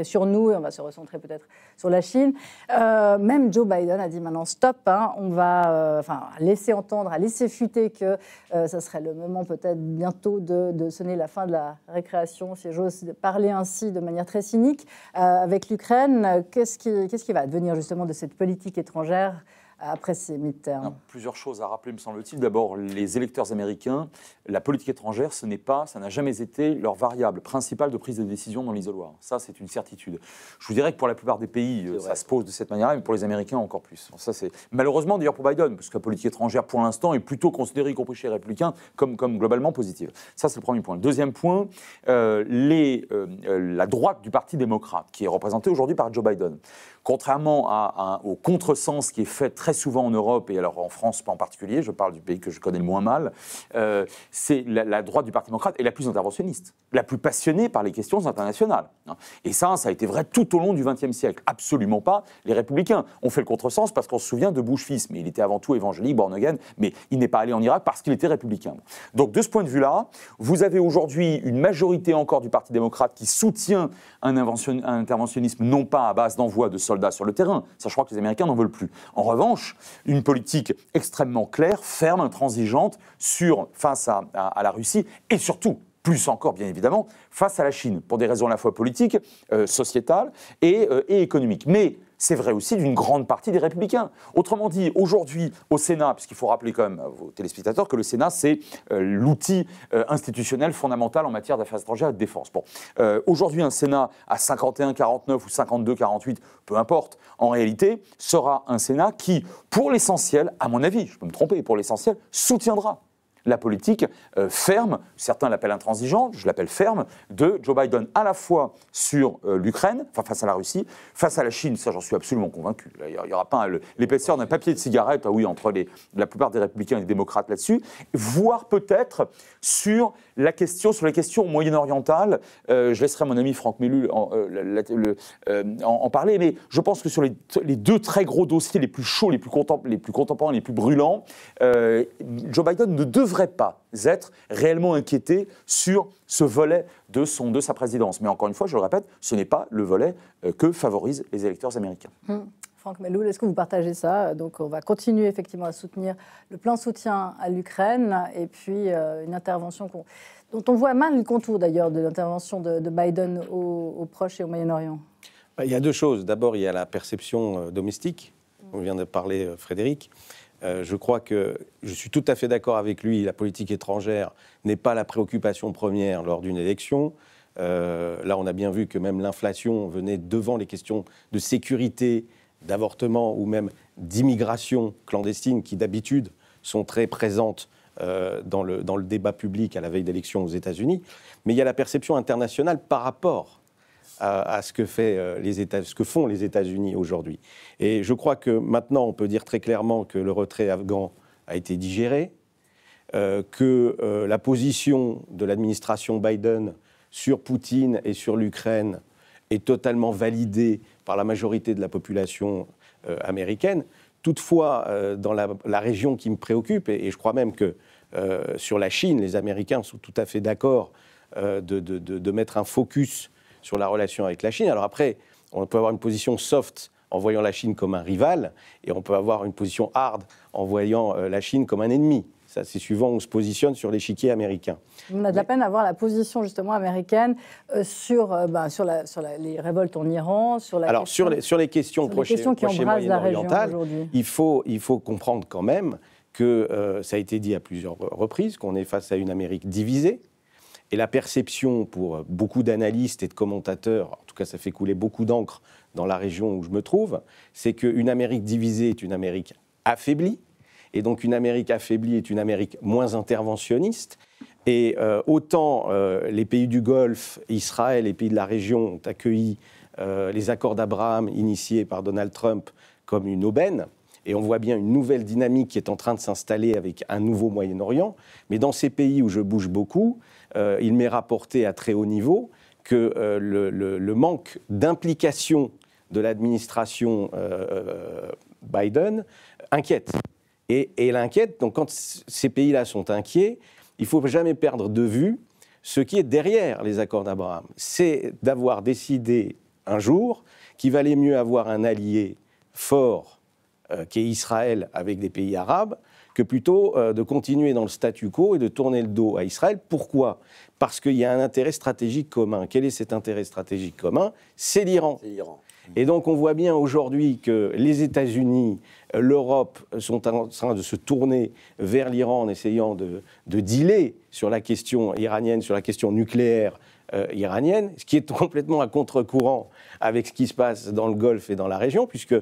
sur nous et on va se recentrer peut-être sur la Chine. Même Joe Biden a dit maintenant stop, on va laisser entendre, à laisser fuiter que ça serait le moment peut-être bientôt de sonner la fin de la récréation, si j'ose parler ainsi de manière très cynique, avec l'Ukraine. Qu'est-ce qui va advenir justement de cette politique étrangère après ces midterms?
Plusieurs choses à rappeler, me semble-t-il. D'abord, les électeurs américains, la politique étrangère, ça n'a jamais été leur variable principale de prise de décision dans l'isoloir. Ça, c'est une certitude. Je vous dirais que pour la plupart des pays, ça se pose de cette manière-là, mais pour les Américains, encore plus. Ça, c'est malheureusement, d'ailleurs, pour Biden, parce que la politique étrangère, pour l'instant, est plutôt considérée, y compris chez les républicains, comme globalement positive. Ça, c'est le premier point. Le deuxième point, la droite du Parti démocrate, qui est représentée aujourd'hui par Joe Biden. Contrairement au contresens qui est fait très souvent en Europe, et alors en France pas en particulier, je parle du pays que je connais le moins mal, c'est la droite du Parti démocrate est la plus interventionniste, la plus passionnée par les questions internationales. Et ça a été vrai tout au long du XXe siècle. Absolument pas les républicains. On fait le contresens parce qu'on se souvient de Bush fils, mais il était avant tout évangélique, born again, mais il n'est pas allé en Irak parce qu'il était républicain. Donc de ce point de vue-là, vous avez aujourd'hui une majorité encore du Parti démocrate qui soutient un interventionnisme non pas à base d'envoi de soldats sur le terrain. Ça, je crois que les Américains n'en veulent plus. En revanche, une politique extrêmement claire, ferme, intransigeante face à la Russie et surtout, plus encore, bien évidemment, face à la Chine, pour des raisons à la fois politiques, sociétales et économiques. Mais c'est vrai aussi d'une grande partie des républicains. Autrement dit, aujourd'hui, au Sénat, puisqu'il faut rappeler quand même à vos téléspectateurs que le Sénat, c'est l'outil institutionnel fondamental en matière d'affaires étrangères et de défense. Bon, aujourd'hui, un Sénat à 51-49 ou 52-48, peu importe, en réalité, sera un Sénat qui, pour l'essentiel, à mon avis, je peux me tromper, pour l'essentiel, soutiendra la politique ferme, certains l'appellent intransigeante, je l'appelle ferme, de Joe Biden, à la fois sur l'Ukraine, face à la Russie, face à la Chine, ça j'en suis absolument convaincu. Il n'y aura pas l'épaisseur d'un papier de cigarette, entre la plupart des républicains et des démocrates là-dessus, voire peut-être sur les questions moyen-orientales. Je laisserai mon ami Franck Mellul en parler, mais je pense que sur les 2 très gros dossiers les plus chauds, les plus contemporains, les plus brûlants, Joe Biden ne devrait pas être réellement inquiété sur ce volet de sa présidence. Mais encore une fois, je le répète, ce n'est pas le volet que favorisent les électeurs américains.
Franck Mellul, est-ce que vous partagez ça? Donc on va continuer effectivement à soutenir le plein soutien à l'Ukraine et puis une intervention dont on voit mal le contour d'ailleurs de l'intervention de Biden au Proche et au Moyen-Orient.
Il y a 2 choses. D'abord, il y a la perception domestique. On vient de parler, Frédéric. Je crois que je suis tout à fait d'accord avec lui, la politique étrangère n'est pas la préoccupation première lors d'une élection. Là, on a bien vu que même l'inflation venait devant les questions de sécurité, d'avortement ou même d'immigration clandestine qui d'habitude sont très présentes dans le débat public à la veille d'élections aux États-Unis. Mais il y a la perception internationale par rapport à ce que font les États-Unis aujourd'hui. Et je crois que maintenant, on peut dire très clairement que le retrait afghan a été digéré, que la position de l'administration Biden sur Poutine et sur l'Ukraine est totalement validé par la majorité de la population américaine. Toutefois, dans la région qui me préoccupe, et je crois même que sur la Chine, les Américains sont tout à fait d'accord de mettre un focus sur la relation avec la Chine. Alors après, on peut avoir une position soft en voyant la Chine comme un rival, et on peut avoir une position hard en voyant la Chine comme un ennemi. Ça, c'est suivant où on se positionne sur l'échiquier américain.
On a de la peine à voir la position justement américaine sur les révoltes en Iran, sur la
Alors
question,
sur les questions
qui embrasent la région aujourd'hui.
Il faut comprendre quand même que ça a été dit à plusieurs reprises qu'on est face à une Amérique divisée. Et la perception pour beaucoup d'analystes et de commentateurs, en tout cas ça fait couler beaucoup d'encre dans la région où je me trouve, c'est qu'une Amérique divisée est une Amérique affaiblie. Et donc une Amérique affaiblie est une Amérique moins interventionniste. Et autant les pays du Golfe, Israël, les pays de la région ont accueilli les accords d'Abraham initiés par Donald Trump comme une aubaine. Et on voit bien une nouvelle dynamique qui est en train de s'installer avec un nouveau Moyen-Orient. Mais dans ces pays où je bouge beaucoup, il m'est rapporté à très haut niveau que le manque d'implication de l'administration Biden inquiète. Et elle inquiète. Donc quand ces pays-là sont inquiets, il ne faut jamais perdre de vue ce qui est derrière les accords d'Abraham. C'est d'avoir décidé un jour qu'il valait mieux avoir un allié fort qui est Israël avec des pays arabes, que plutôt de continuer dans le statu quo et de tourner le dos à Israël. Pourquoi ? Parce qu'il y a un intérêt stratégique commun. Quel est cet intérêt stratégique commun ? C'est l'Iran. Et donc on voit bien aujourd'hui que les États-Unis, l'Europe sont en train de se tourner vers l'Iran en essayant de dealer sur la question iranienne, sur la question nucléaire iranienne, ce qui est complètement à contre-courant avec ce qui se passe dans le Golfe et dans la région, puisque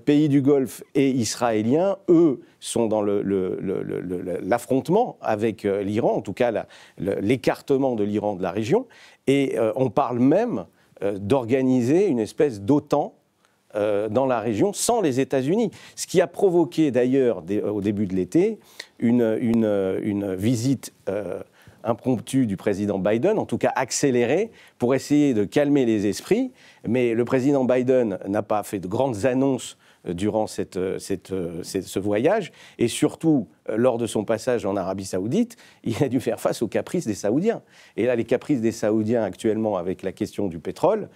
pays du Golfe et israéliens, eux, sont dans l'affrontement avec l'Iran, en tout cas l'écartement de l'Iran de la région, et on parle même d'organiser une espèce d'OTAN dans la région sans les États-Unis. Ce qui a provoqué d'ailleurs au début de l'été une visite impromptue du président Biden, en tout cas accélérée, pour essayer de calmer les esprits. Mais le président Biden n'a pas fait de grandes annonces durant ce voyage. Et surtout, lors de son passage en Arabie Saoudite, il a dû faire face aux caprices des Saoudiens. Et là, les caprices des Saoudiens actuellement avec la question du pétrole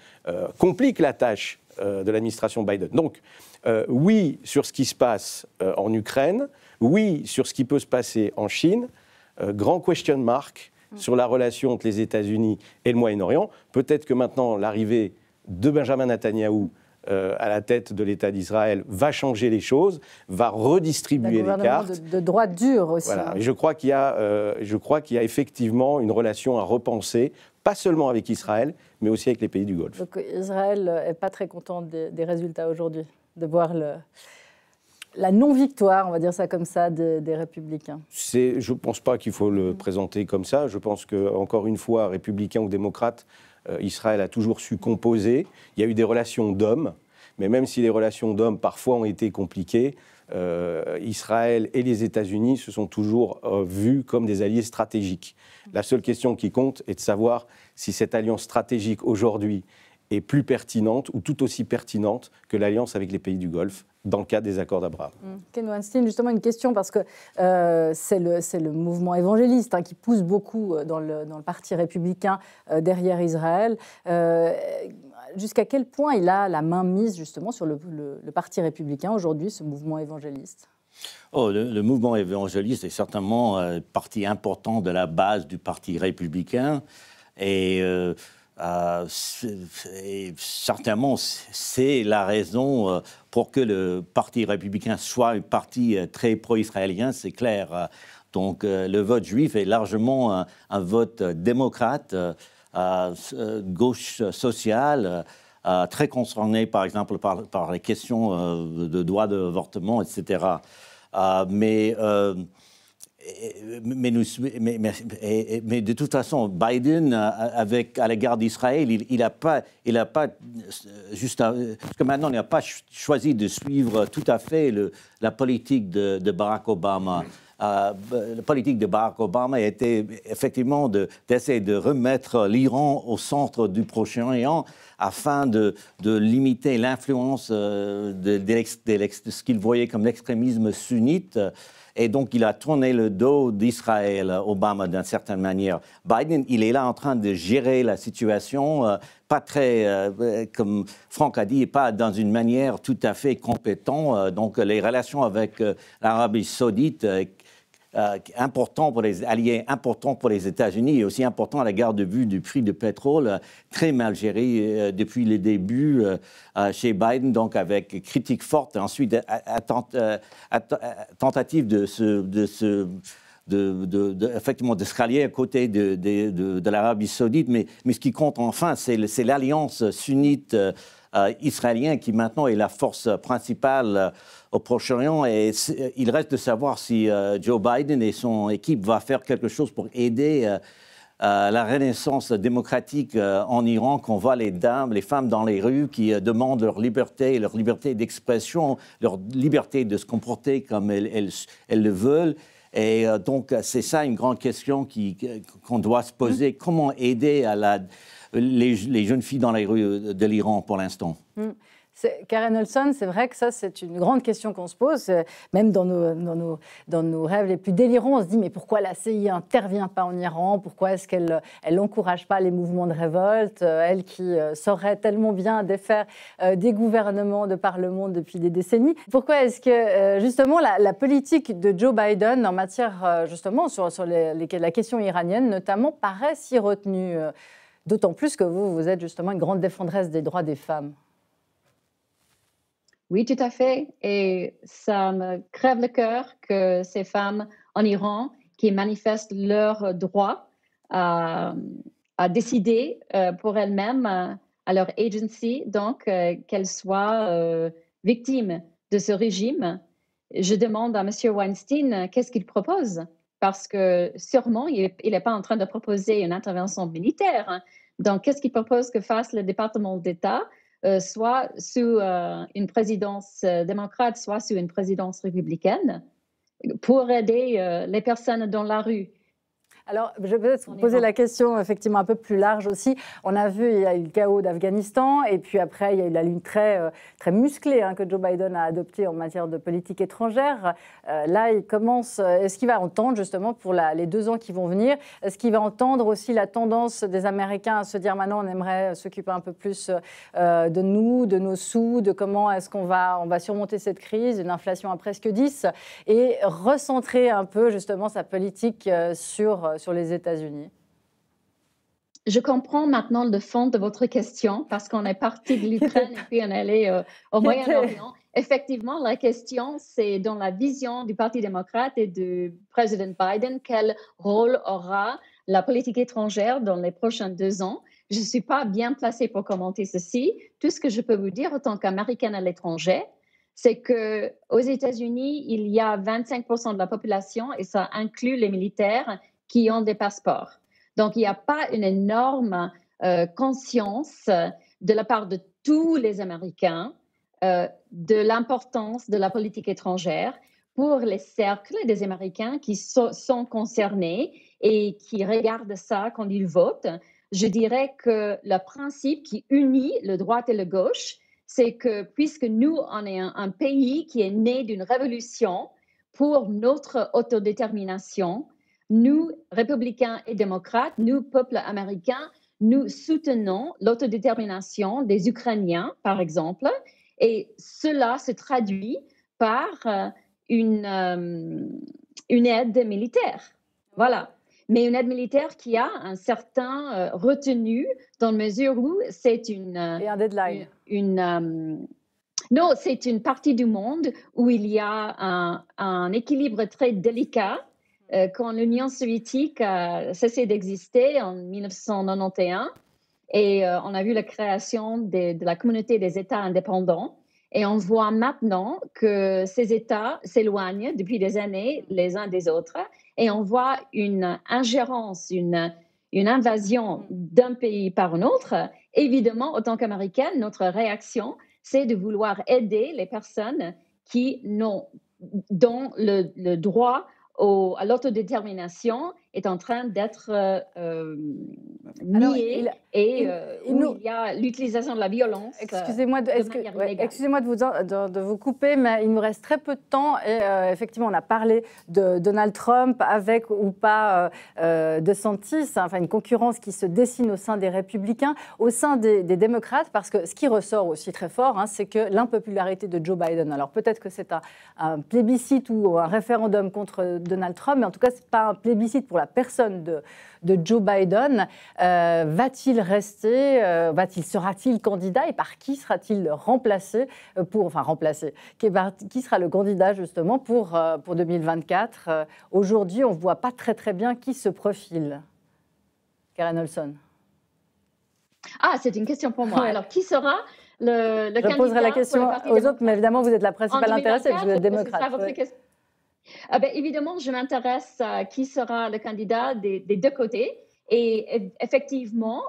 compliquent la tâche de l'administration Biden. Donc, oui, sur ce qui se passe en Ukraine, oui, sur ce qui peut se passer en Chine, grand question mark sur la relation entre les États-Unis et le Moyen-Orient. Peut-être que maintenant, l'arrivée de Benjamin Netanyahou à la tête de l'État d'Israël va changer les choses, va redistribuer les cartes.
De droite dure aussi.
Voilà. Je crois qu'il y a effectivement une relation à repenser, pas seulement avec Israël, mais aussi avec les pays du Golfe.
Donc Israël n'est pas très content des résultats aujourd'hui, de voir la non-victoire, on va dire ça comme ça, des républicains.
Je ne pense pas qu'il faut le présenter comme ça. Je pense qu'encore une fois, républicains ou démocrates, Israël a toujours su composer. Il y a eu des relations d'hommes, mais même si les relations d'hommes parfois ont été compliquées, Israël et les États-Unis se sont toujours vus comme des alliés stratégiques. La seule question qui compte est de savoir si cette alliance stratégique aujourd'hui est plus pertinente ou tout aussi pertinente que l'alliance avec les pays du Golfe dans le cadre des accords d'Abraham.
Ken Weinstein, justement une question, parce que c'est le mouvement évangéliste qui pousse beaucoup dans le parti républicain derrière Israël. Jusqu'à quel point il a la main mise justement sur le parti républicain aujourd'hui, ce mouvement évangéliste ?
Le mouvement évangéliste est certainement partie importante de la base du parti républicain. Et certainement, c'est la raison pour que le Parti républicain soit un parti très pro-israélien, c'est clair. Donc, le vote juif est largement un vote démocrate, gauche sociale, très concerné, par exemple, par les questions de droit d'avortement, etc. Mais de toute façon, Biden, à l'égard d'Israël, il n'a pas juste parce que maintenant, il n'a pas choisi de suivre tout à fait la politique de Barack Obama. la politique de Barack Obama était effectivement d'essayer de remettre l'Iran au centre du Proche-Orient afin de limiter l'influence de ce qu'il voyait comme l'extrémisme sunnite. Et donc, il a tourné le dos d'Israël, Obama, d'une certaine manière. Biden, il est là en train de gérer la situation, pas très, comme Franck a dit, pas dans une manière tout à fait compétente. Donc, les relations avec l'Arabie saoudite, important pour les alliés, important pour les États-Unis et aussi important à l'égard de vue du prix du pétrole, très mal géré depuis le début chez Biden, donc avec critique forte, ensuite tentative effectivement de se rallier à côté de l'Arabie saoudite, mais ce qui compte enfin, c'est l'alliance sunnite israélienne qui maintenant est la force principale au Proche-Orient. Et il reste de savoir si Joe Biden et son équipe vont faire quelque chose pour aider la renaissance démocratique en Iran, qu'on voit les femmes dans les rues qui demandent leur liberté d'expression, leur liberté de se comporter comme elles le veulent. Et donc, c'est ça une grande question qu'on doit se poser. Comment aider les jeunes filles dans les rues de l'Iran pour l'instant?
Karen Olson, c'est vrai que ça, c'est une grande question qu'on se pose. Même dans nos rêves les plus délirants, on se dit mais pourquoi la CIA n'intervient pas en Iran? Pourquoi est-ce qu'elle n'encourage pas les mouvements de révolte? Elle qui saurait tellement bien défaire des gouvernements de par le monde depuis des décennies. Pourquoi est-ce que justement la politique de Joe Biden en matière justement sur la question iranienne notamment paraît si retenue? D'autant plus que vous êtes justement une grande défendresse des droits des femmes.
Oui, tout à fait. Et ça me crève le cœur que ces femmes en Iran qui manifestent leur droit à décider pour elles-mêmes, à leur agency, donc qu'elles soient victimes de ce régime. Je demande à M. Weinstein qu'est-ce qu'il propose, parce que sûrement, il n'est pas en train de proposer une intervention militaire. Hein. Donc, qu'est-ce qu'il propose que fasse le département d'État, soit sous une présidence démocrate, soit sous une présidence républicaine, pour aider les personnes dans la rue?
Alors, je vais peut-être vous poser la question effectivement un peu plus large aussi. On a vu, il y a eu le chaos d'Afghanistan, et puis après, il y a eu la ligne très musclée que Joe Biden a adoptée en matière de politique étrangère. Là, il commence. Est-ce qu'il va entendre justement pour les 2 ans qui vont venir? Est-ce qu'il va entendre aussi la tendance des Américains à se dire maintenant on aimerait s'occuper un peu plus de nous, de nos sous, de comment est-ce qu'on va surmonter cette crise, une inflation à presque 10, et recentrer un peu justement sa politique sur les États-Unis?
Je comprends maintenant le fond de votre question parce qu'on est parti de l'Ukraine et puis on est allé au Moyen-Orient. Effectivement, la question, c'est dans la vision du Parti démocrate et du président Biden, quel rôle aura la politique étrangère dans les prochains 2 ans. Je ne suis pas bien placée pour commenter ceci. Tout ce que je peux vous dire en tant qu'Américaine à l'étranger, c'est qu'aux États-Unis, il y a 25% de la population, et ça inclut les militaires, qui ont des passeports. Donc, il n'y a pas une énorme conscience de la part de tous les Américains de l'importance de la politique étrangère pour les cercles des Américains qui sont concernés et qui regardent ça quand ils votent. Je dirais que le principe qui unit le droite et le gauche, c'est que puisque nous, on est un pays qui est né d'une révolution pour notre autodétermination, nous, républicains et démocrates, nous, peuple américain, nous soutenons l'autodétermination des Ukrainiens, par exemple, et cela se traduit par une aide militaire. Voilà. Mais une aide militaire qui a un certain retenu dans la mesure où c'est une...
Et un deadline.
Non, c'est une partie du monde où il y a un équilibre très délicat. Quand l'Union soviétique a cessé d'exister en 1991 et on a vu la création de la communauté des États indépendants, et on voit maintenant que ces États s'éloignent depuis des années les uns des autres, et on voit une ingérence, une invasion d'un pays par un autre. Évidemment, en tant qu'Américaine, notre réaction, c'est de vouloir aider les personnes qui n'ont, dont le droit à l'autodétermination est en train d'être niée et il y a l'utilisation de la violence.
Excusez-moi de vous couper, mais il nous reste très peu de temps et effectivement, on a parlé de Donald Trump avec ou pas DeSantis, enfin une concurrence qui se dessine au sein des républicains, au sein des démocrates, parce que ce qui ressort aussi très fort, c'est que l'impopularité de Joe Biden, alors peut-être que c'est un plébiscite ou un référendum contre Donald Trump, mais en tout cas, ce n'est pas un plébiscite pour la personne de Joe Biden. Va-t-il rester sera-t-il candidat et par qui sera-t-il remplacé qui sera le candidat justement pour 2024 Aujourd'hui, on ne voit pas très bien qui se profile. Karen Olson.
Ah, c'est une question pour moi. Ouais. Alors, qui sera le candidat?
Je poserai la question aux autres, mais évidemment, vous êtes la principale intéressée, parce que vous êtes démocrate.
Évidemment, je m'intéresse à qui sera le candidat des deux côtés. Et effectivement,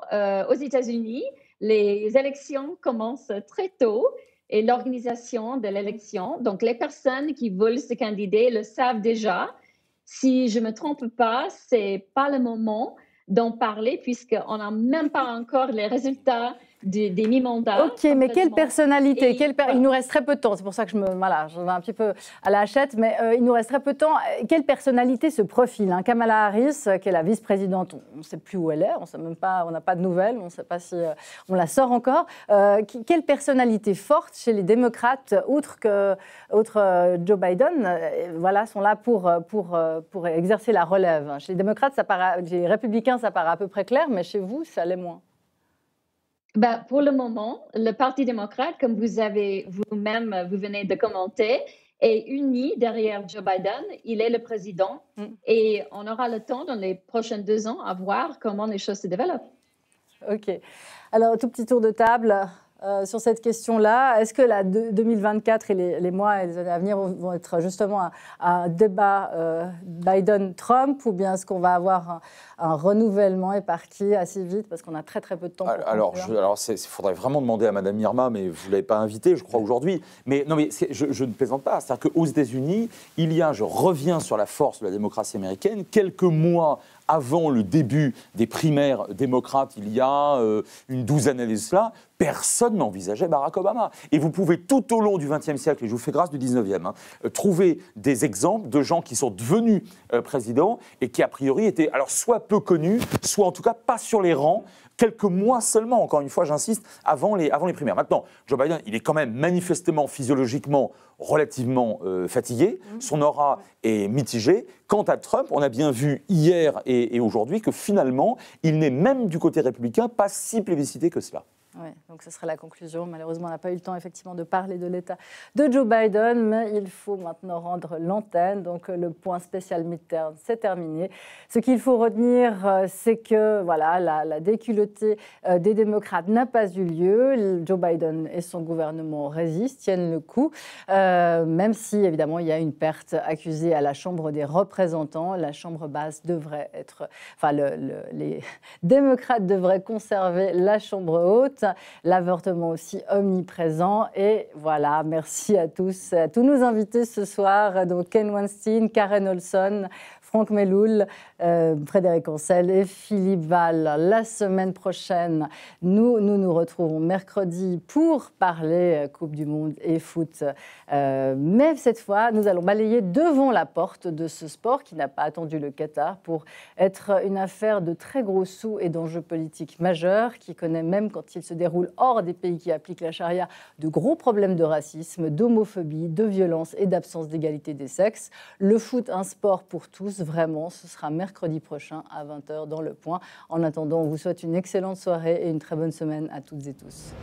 aux États-Unis, les élections commencent très tôt et l'organisation de l'élection, donc les personnes qui veulent se candider le savent déjà. Si je ne me trompe pas, ce n'est pas le moment d'en parler puisqu'on n'a même pas encore les résultats des mi-mandats.
Ok, mais quelle personnalité Il nous reste très peu de temps, c'est pour ça que je vais un petit peu à la hachette, mais il nous reste très peu de temps. Quelle personnalité se profile Kamala Harris, qui est la vice-présidente, on ne sait plus où elle est, on sait même pas, on n'a pas de nouvelles, on ne sait pas si on la sort encore. Quelle personnalité forte chez les démocrates, outre Joe Biden, sont là pour exercer la relève. Chez les démocrates, chez les républicains, ça paraît à peu près clair, mais chez vous, ça l'est moins.
Pour le moment, le Parti démocrate, comme vous venez de commenter, est uni derrière Joe Biden. Il est le président et on aura le temps dans les prochains 2 ans à voir comment les choses se développent.
OK. Alors, tout petit tour de table sur cette question-là. Est-ce que 2024 et les mois et les années à venir vont être justement un débat Biden-Trump, ou bien est-ce qu'on va avoir un renouvellement éparpillé assez vite parce qu'on a très peu de temps pour
il faudrait vraiment demander à Madame Irma, mais vous ne l'avez pas invitée, je crois, aujourd'hui. Mais non, mais je ne plaisante pas. C'est-à-dire qu'aux États-Unis, je reviens sur la force de la démocratie américaine, quelques mois avant le début des primaires démocrates, il y a une douzaine d'années de cela, personne n'envisageait Barack Obama. Et vous pouvez tout au long du XXe siècle, et je vous fais grâce du XIXe, trouver des exemples de gens qui sont devenus présidents et qui a priori étaient alors soit peu connus, soit en tout cas pas sur les rangs, quelques mois seulement, encore une fois j'insiste, avant les primaires. Maintenant, Joe Biden, il est quand même manifestement, physiologiquement, relativement fatigué, son aura est mitigée. Quant à Trump, on a bien vu hier et aujourd'hui que finalement, il n'est même du côté républicain pas si plébiscité que cela.
Oui, donc ce sera la conclusion. Malheureusement, on n'a pas eu le temps effectivement de parler de l'état de Joe Biden, mais il faut maintenant rendre l'antenne. Donc le point spécial midterm, c'est terminé. Ce qu'il faut retenir, c'est que la déculottée des démocrates n'a pas eu lieu. Joe Biden et son gouvernement résistent, tiennent le coup, même si évidemment il y a une perte accusée à la Chambre des représentants. La Chambre basse devrait être, les démocrates devraient conserver la Chambre haute. L'avortement aussi omniprésent. Et voilà, merci à tous nos invités ce soir, donc Ken Weinstein, Karen Olson, Franck Melloul, Frédéric Ancel et Philippe Val. La semaine prochaine, nous retrouvons mercredi pour parler Coupe du Monde et foot. Mais cette fois, nous allons balayer devant la porte de ce sport qui n'a pas attendu le Qatar pour être une affaire de très gros sous et d'enjeux politiques majeurs, qui connaît même quand il se déroule hors des pays qui appliquent la charia de gros problèmes de racisme, d'homophobie, de violence et d'absence d'égalité des sexes. Le foot, un sport pour tous, vraiment, ce sera mercredi prochain à 20h dans Le Point. En attendant, on vous souhaite une excellente soirée et une très bonne semaine à toutes et tous.